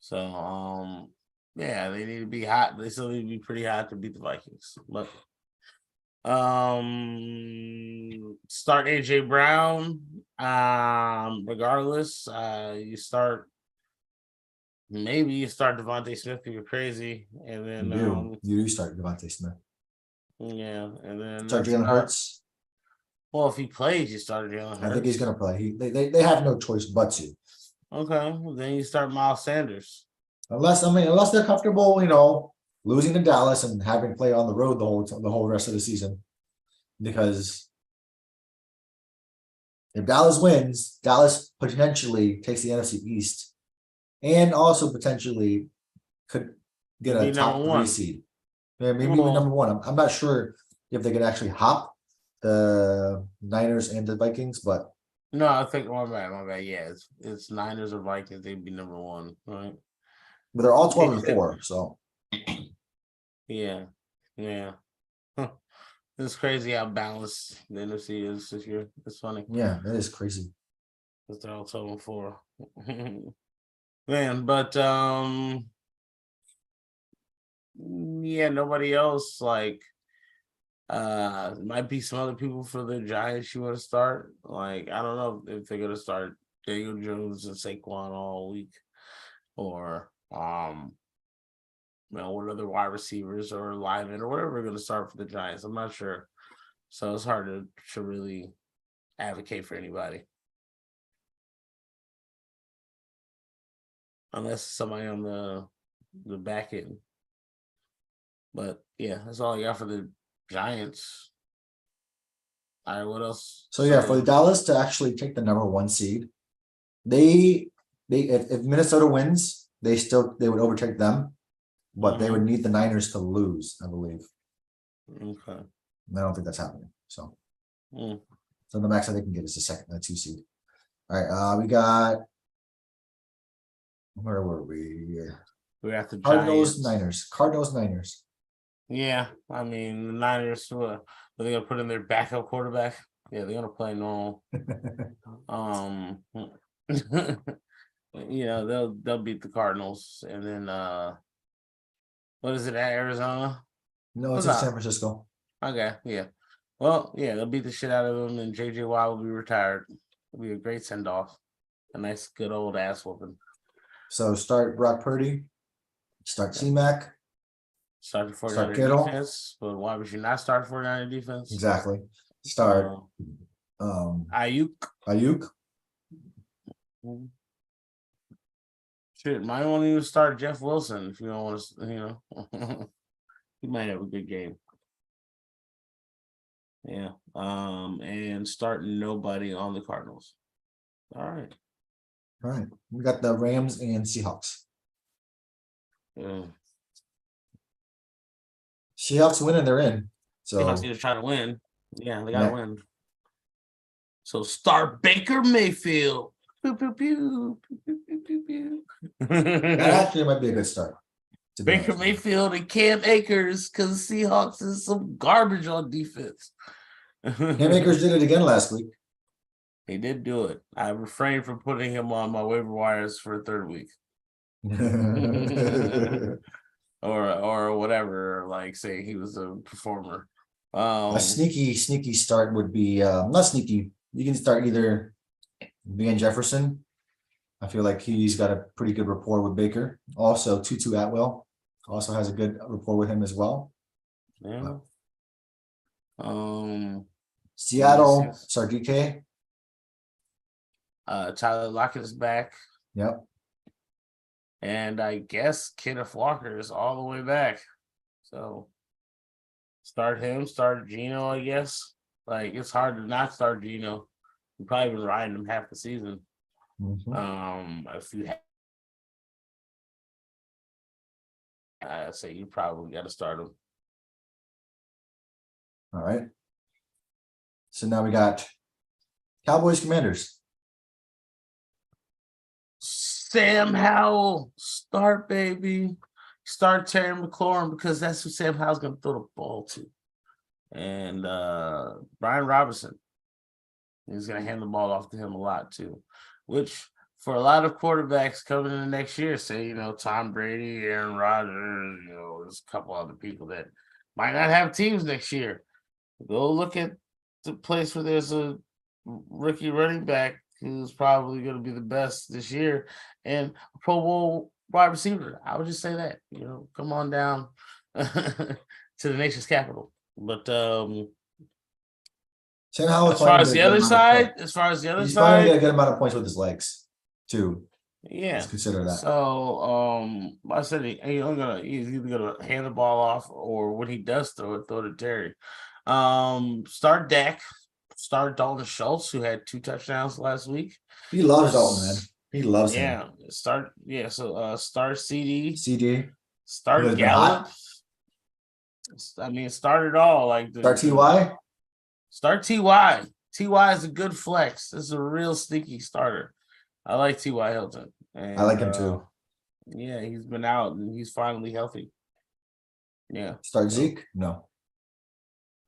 So yeah, they need to be hot. They still need to be pretty hot to beat the Vikings. But start AJ Brown. Regardless, you start Devontae Smith if you're crazy, and then You do start Devontae Smith. Yeah, and then Start Jalen Hurts. Well, if he plays, you start Jalen Hurts. I think he's gonna play. They have no choice but to. Okay, well, then you start Miles Sanders. Unless they're comfortable, losing to Dallas and having to play on the road the whole rest of the season. Because if Dallas wins, Dallas potentially takes the NFC East and also potentially could get a top 3 seed. Yeah, maybe even number 1. I'm not sure if they could actually hop the Niners and the Vikings, but no, I think my bad. Yeah, it's Niners or Vikings. They'd be number 1, right? But they're all 12-4, so yeah. Huh. It's crazy how balanced the NFC is this year. It's funny. Yeah, that is crazy. Because they're all 12-4. Man, but yeah, nobody else might be some other people for the Giants you want to start. I don't know if they're gonna start Daniel Jones and Saquon all week, or what other wide receivers or linemen or whatever we're gonna start for the Giants. I'm not sure, so it's hard to really advocate for anybody unless somebody on the back end. But yeah, that's all I got for the Giants. All right, what else? So yeah, for the Dallas to actually take the number 1 seed, if Minnesota wins, they would overtake them, but they would need the Niners to lose, I believe. Okay. And I don't think that's happening. So, so the max that they can get is a 2 seed. All right, we got. Where were we? We're at the Cardinals, Niners. Yeah, I mean the Niners. Are they gonna put in their backup quarterback? Yeah, they're gonna play normal. They'll beat the Cardinals, and then what is it at Arizona? No, it's in San Francisco. Okay, yeah. Well, yeah, they'll beat the shit out of him, and JJY will be retired. It'll be a great send off. A nice, good old ass whooping. So start Brock Purdy, start Yeah. C-Mac, Start the start 49er Kittle. defense, but why would you not start 49er defense? Exactly. Start Ayuk. Ayuk. Shit, might want to even start Jeff Wilson if you don't want to, he might have a good game. Yeah. And start nobody on the Cardinals. All right. All right. We got the Rams and Seahawks. Yeah. Seahawks win and they're in. Seahawks So need to try to win. Yeah, they gotta yeah. win. So start Baker Mayfield. Pew, pew, pew. Pew, pew, pew, pew. That actually might be a good start. To be Baker honest with you. Mayfield and Cam Akers, because Seahawks is some garbage on defense. Cam Akers did it again last week. He did do it. I refrained from putting him on my waiver wires for a third week. or whatever, like say he was a performer. A sneaky start would be not sneaky. You can start either Van Jefferson. I feel like he's got a pretty good rapport with Baker. Also, Tutu Atwell also has a good rapport with him as well. Yeah. Seattle, start DK. Tyler Lockett is back. Yep. And I guess Kenneth Walker is all the way back. So start him, start Geno, I guess. Like it's hard to not start Geno. You've probably been riding him half the season. If you I say you probably got to start him. All right. So now we got Cowboys Commanders. Sam Howell, start, baby. Start Terry McLaurin because that's who Sam Howell's going to throw the ball to. And Brian Robinson, he's going to hand the ball off to him a lot too, which for a lot of quarterbacks coming in the next year, say, Tom Brady, Aaron Rodgers, there's a couple other people that might not have teams next year. Go look at the place where there's a rookie running back who's probably going to be the best this year and a Pro Bowl wide receiver. I would just say that, come on down to the nation's capital. But Sam Howell as far as the other side, he's probably gonna get a good amount of points with his legs too. Yeah, let's consider that. So I said he's either gonna hand the ball off or when he does throw it, throw to Terry. Start Dak, start Dalton Schultz, who had 2 touchdowns last week. He loves Dalton, man. He loves him. Yeah, start CD. Start Gallup. I mean, start it all. Like start TY. Start TY. TY is a good flex. This is a real sneaky starter. I like T.Y. Hilton. And, I like him too. Yeah, he's been out and he's finally healthy. Yeah. Start Zeke? No.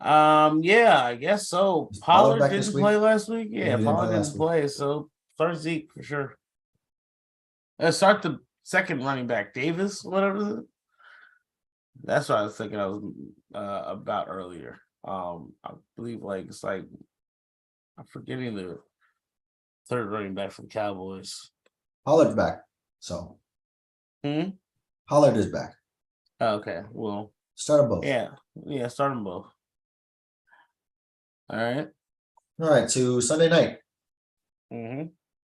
Yeah, I guess so. Pollard didn't play last week. Yeah, Pollard didn't play. So start Zeke for sure. Start the second running back, Davis, whatever. That's what I was thinking about earlier. I believe I'm forgetting the third running back for the Cowboys. Pollard's back. So Pollard is back. Okay, well, start them both. Yeah, start them both. All right, to Sunday night.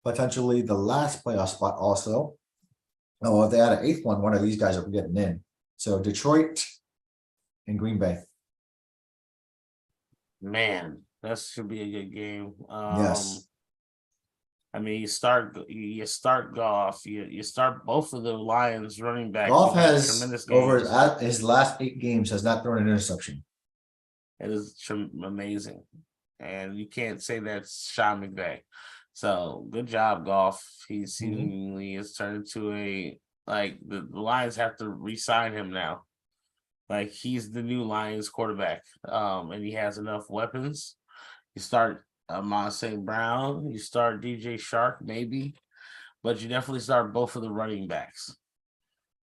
Potentially Potentially the last playoff spot also. Oh, if they had an 8th one of these guys are getting in. So Detroit and Green Bay. Man, that should be a good game. Yes. I mean, you start Goff. You start both of the Lions running back. Goff has over his last 8 games has not thrown an interception. It is amazing, and you can't say that's Sean McVay. So good job, Goff. He seemingly has turned into the Lions have to re-sign him now. Like he's the new Lions quarterback, and he has enough weapons. You start Amon St. Brown, you start DJ Shark, maybe, but you definitely start both of the running backs.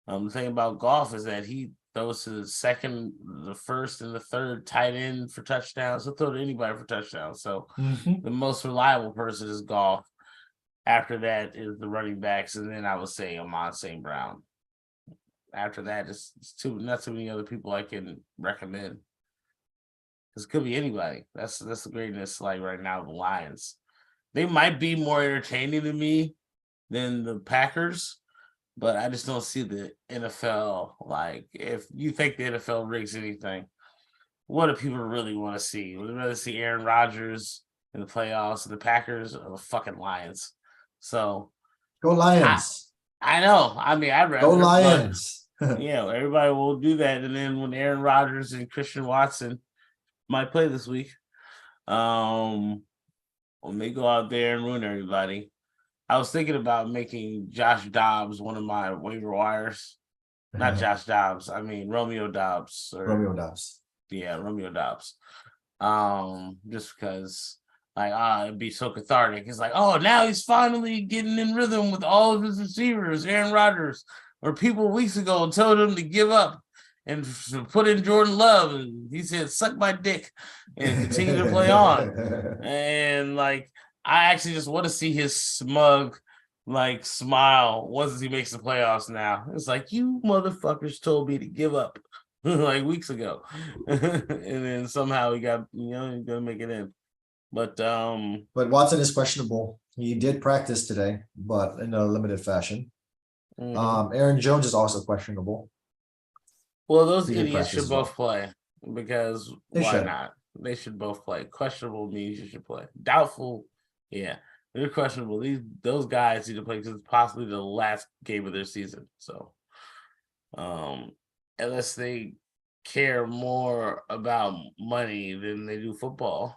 The thing about Goff is that he throws to the second, the first, and the third tight end for touchdowns. He'll throw to anybody for touchdowns. So the most reliable person is Goff. After that is the running backs, and then I would say Amon St. Brown. After that, it's not too many other people I can recommend. This could be anybody. That's the greatness. Like right now, the Lions, they might be more entertaining to me than the Packers, but I just don't see the NFL. Like, if you think the NFL rigs anything, what do people really want to see? Would they rather see Aaron Rodgers in the playoffs, the Packers, or the fucking Lions? So Go Lions. I know. I mean, I'd rather Go Lions. yeah, everybody will do that. And then when Aaron Rodgers and Christian Watson might play this week, when they go out there and ruin everybody. I was thinking about making Josh Dobbs one of my waiver wires. Not Josh Dobbs. I mean Romeo Dobbs. Romeo Dobbs. Yeah, Romeo Dobbs. Just because it'd be so cathartic. It's like, oh, now he's finally getting in rhythm with all of his receivers, Aaron Rodgers, or people weeks ago told him to give up and put in Jordan Love, and he said, suck my dick and continue to play on. And I actually just want to see his smug smile once he makes the playoffs now. It's like, you motherfuckers told me to give up weeks ago. And then somehow he got, he's gonna make it in. But Watson is questionable. He did practice today, but in a limited fashion. Aaron Jones is also questionable. Well, those idiots should both play because why not? They should both play. Questionable means you should play. Doubtful, yeah, they're questionable. Those guys need to play because it's possibly the last game of their season. So, unless they care more about money than they do football,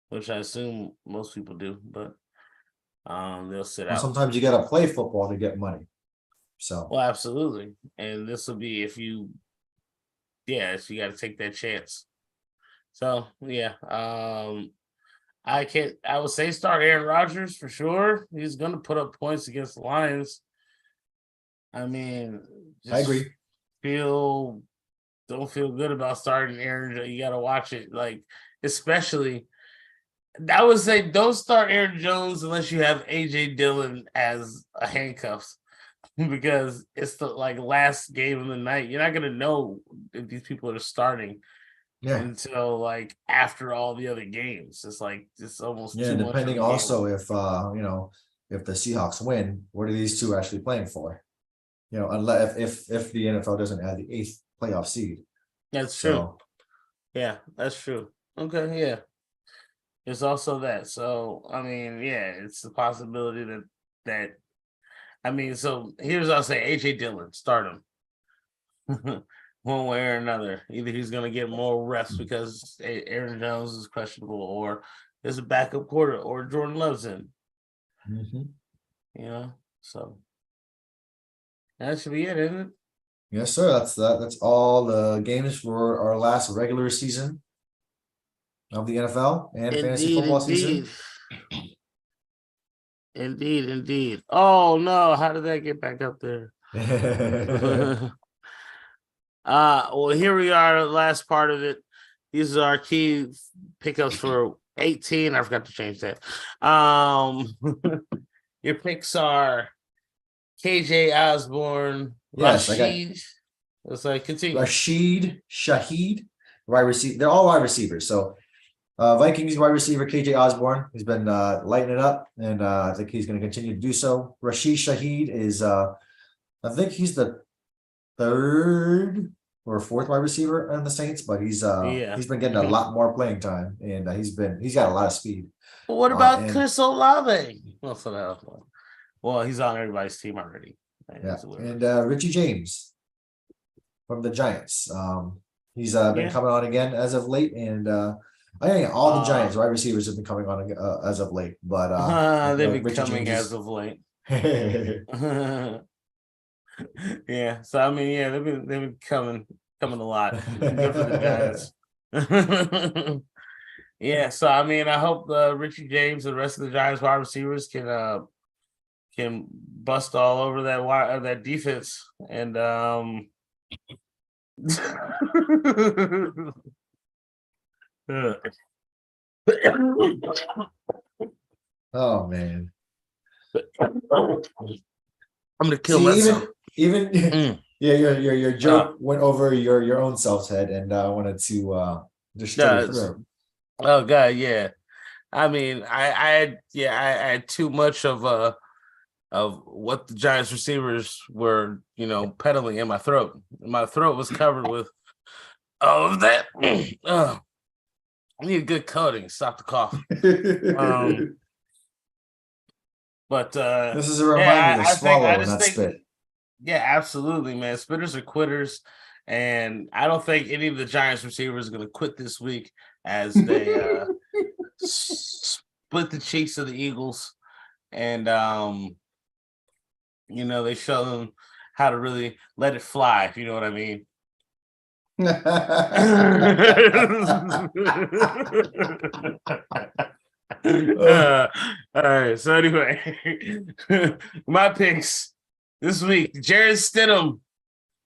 which I assume most people do, but they'll sit out. Sometimes you gotta play football to get money. So, well, absolutely, and this will be if you got to take that chance. So yeah, I would say start Aaron Rodgers for sure. He's gonna put up points against the Lions. I mean, I agree. Don't feel good about starting Aaron. You gotta watch it, especially. I would say don't start Aaron Jones unless you have AJ Dillon as a handcuffs. Because it's the last game of the night. You're not gonna know if these people are starting until after all the other games. It's almost too much depending also if if the Seahawks win, what are these two actually playing for? Unless if the NFL doesn't add the 8th playoff seed. That's true. Yeah, that's true. Okay, yeah. There's also that. So I mean, yeah, it's the possibility that I mean, so here's what I'll say: AJ Dillon, start him one way or another. Either he's going to get more reps because Aaron Jones is questionable, or there's a backup quarter, or Jordan Love's in. So that should be it, isn't it? Yes, sir. That's all the games for our last regular season of the NFL and fantasy football season. Indeed. Oh no, how did that get back up there? Well, here we are, the last part of it. These are our key pickups for 18. I forgot to change that. Your picks are KJ Osborne, Rashid. Continue. Rashid Shaheed, wide receiver. They're all wide receivers. So Vikings wide receiver KJ Osborne. He's been lighting it up, and I think he's going to continue to do so. Rashid Shaheed is I think he's the 3rd or 4th wide receiver in the Saints, but he's been getting a lot more playing time, and he's got a lot of speed. What about Chris Olave? Well, he's on everybody's team already. Yeah, and Richie James from the Giants. He's been coming on again as of late, and I think all the Giants wide receivers have been coming on as of late, but they've been coming as of late. Yeah, so I mean, yeah, they've been coming a lot. Good for the Giants. Yeah, so I mean, I hope Richie James and the rest of the Giants wide receivers can bust all over that defense, and Oh man. I'm gonna kill See, myself. even Mm. yeah, your Uh, joke went over your own self's head, and I wanted to just slit your guys. throat. Oh god, yeah. I mean, I had too much of what the Giants receivers were, peddling in my throat. My throat was covered with all of that. I need a good coating. Stop the cough. But This is a yeah, reminder to I swallow and just not think, spit. yeah, absolutely, man. Spitters are quitters, and I don't think any of the Giants receivers are going to quit this week as they split the cheeks of the Eagles, and they show them how to really let it fly, if you know what I mean. All right. So anyway, my picks this week: Jared Stidham,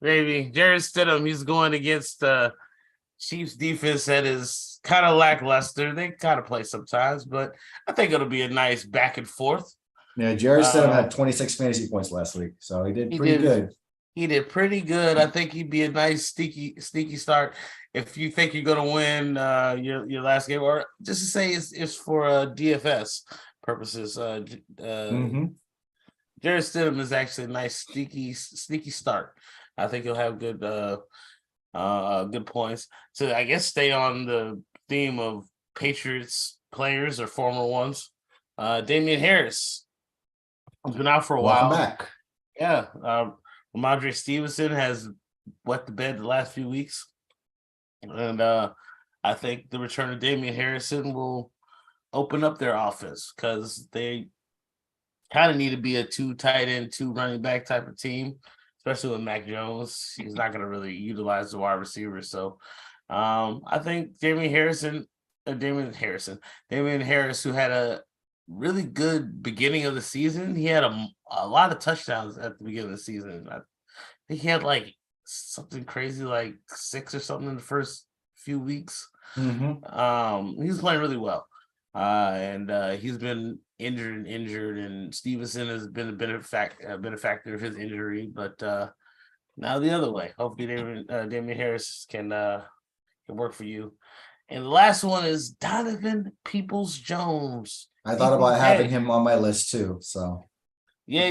baby. Jared Stidham. He's going against Chiefs defense that is kind of lackluster. They kind of play sometimes, but I think it'll be a nice back and forth. Yeah, Jared Stidham Uh, had 26 fantasy points last week, so he did he pretty did. good. He did pretty good. I think he'd be a nice sneaky start if you think you're gonna win your last game, or just to say it's for DFS purposes. Hmm. Jared Stidham is actually a nice sneaky start. I think he'll have good points. So I guess stay on the theme of Patriots players or former ones. Damian Harris has been out for a Welcome while. back. Yeah. Ramondre Stevenson has wet the bed the last few weeks. And I think the return of Damian Harrison will open up their offense because they kind of need to be a 2 tight end, 2 running back type of team, especially with Mac Jones. He's not going to really utilize the wide receivers. So I think Damian Harris, who had a really good beginning of the season. He had a lot of touchdowns at the beginning of the season. I think he had like something crazy, like 6 or something in the first few weeks. Hmm. He was playing really well. And he's been injured, and Stevenson has been a benefactor of his injury. But now the other way. Hopefully, Damian Harris can work for you. And the last one is Donovan Peoples-Jones. I thought about having DPJ. him on my list too. So Yeah.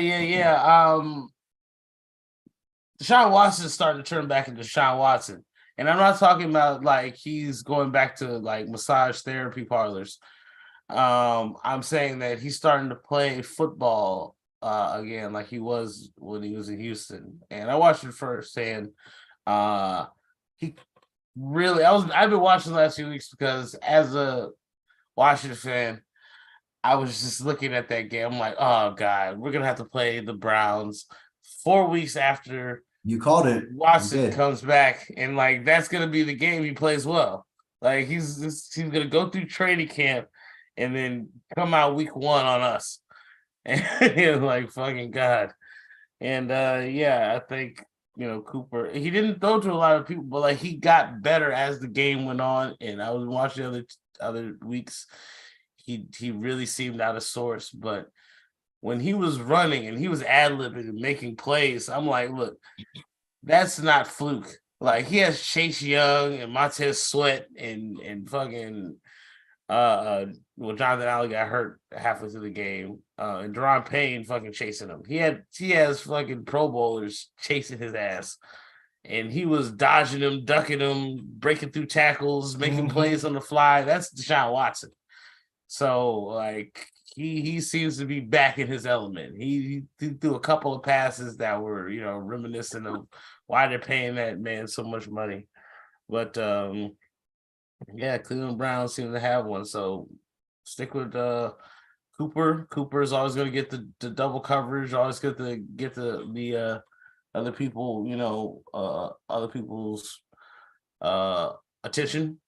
Deshaun Watson is starting to turn back into Deshaun Watson. And I'm not talking about like he's going back to like massage therapy parlors. I'm saying that he's starting to play football again like he was when he was in Houston. And I watched it firsthand. He really I've been watching the last few weeks because as a Washington fan, I was just looking at that game. I'm like, oh God, we're gonna have to play the Browns 4 weeks after you called it. You Watson did. comes back, and like that's gonna be the game he plays well. Like he's gonna go through training camp and then come out week 1 on us. And like fucking God. And yeah, I think Cooper, he didn't throw to a lot of people, but like he got better as the game went on. And I was watching other weeks, he really seemed out of sorts. But when he was running and he was ad-libbing and making plays, I'm like, look, that's not fluke. Like he has Chase Young and Montez Sweat and fucking Jonathan Allen got hurt halfway through the game. And Deron Payne fucking chasing him. He has fucking Pro Bowlers chasing his ass. And he was dodging them, ducking them, breaking through tackles, making plays on the fly. That's Deshaun Watson. So like he seems to be back in his element. He threw a couple of passes that were, reminiscent of why they're paying that man so much money. But yeah, Cleveland Browns seem to have one. So stick with Cooper. Cooper is always going to get the double coverage, always get the other people, other people's attention.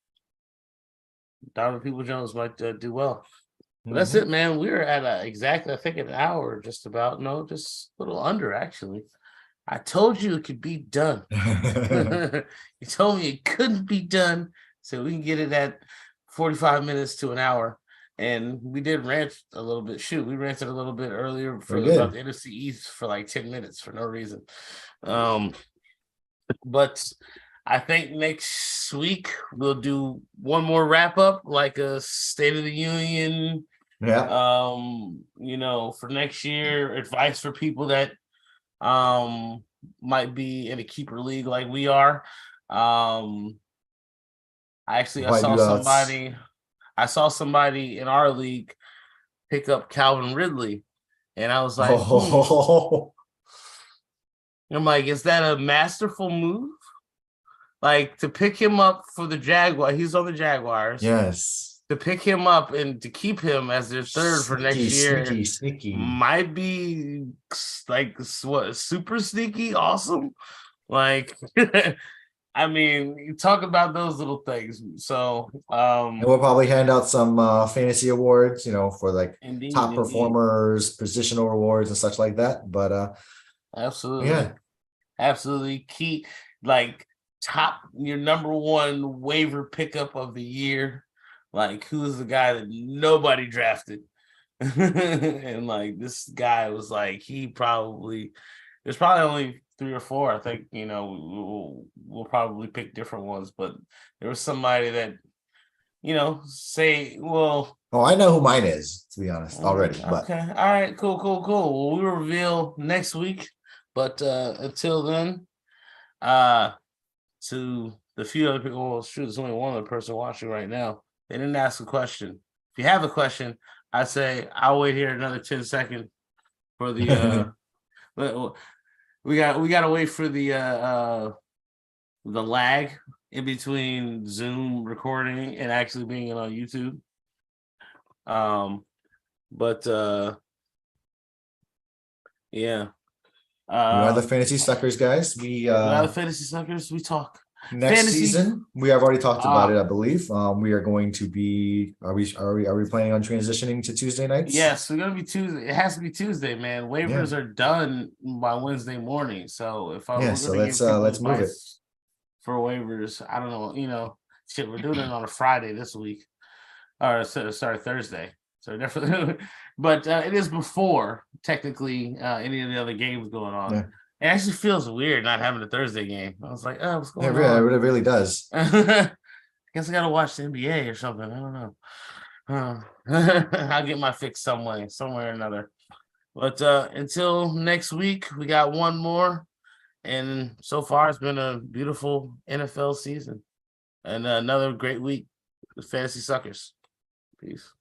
Donovan Peoples-Jones might do well. But that's it, man. We're at exactly, I think, an hour, just about. No, just a little under, actually. I told you it could be done. You told me it couldn't be done, so we can get it at 45 minutes to an hour. And we did rant a little bit. Shoot, we ranted a little bit earlier for We about did. the NFC East for like 10 minutes for no reason. But I think next week we'll do one more wrap up, like a State of the Union. Yeah. For next year, advice for people that might be in a keeper league like we are. I Why do that? saw somebody in our league pick up Calvin Ridley, and I was like, Oh, I'm like, is that a masterful move? Like, to pick him up for the Jaguar, he's on the Jaguars. yes. To pick him up and to keep him as their third for next year Sneaky. might be like what, super sneaky, awesome. Like, I mean, you talk about those little things. So, And we'll probably hand out some fantasy awards, for like indeed, top performers, positional awards, and such like that. But absolutely, yeah, absolutely key. Like, top, your number one waiver pickup of the year. Like, who's the guy that nobody drafted? And like, this guy was like, there's probably only 3 or 4. I think, we'll probably pick different ones, but there was somebody that, say, well, oh, I know who mine is, to be honest, already. But okay, all right, cool. Well, we'll reveal next week. But until then, to the few other people, well, shoot, there's only one other person watching right now. They didn't ask a question. If you have a question, I say I'll wait here another 10 seconds for the we got to wait for the lag in between Zoom recording and actually being on YouTube. But yeah. we are the fantasy suckers, guys. We are the fantasy suckers. We talk next fantasy. season. We have already talked about it, I believe. We are going to be. Are we planning on transitioning to Tuesday nights? Yes, we're gonna be Tuesday. It has to be Tuesday, man. Waivers are done by Wednesday morning. So if I so let's move it for waivers, I don't know. Shit, we're doing it on a Friday this week, or sorry, Thursday. So definitely, but it is before technically any of the other games going on. Yeah. It actually feels weird not having a Thursday game. I was like, oh, what's going on? It really does. I guess I gotta watch the NBA or something. I don't know. I'll get my fix somewhere or another. But until next week, we got one more. And so far, it's been a beautiful NFL season. And another great week with Fantasy Suckers. Peace.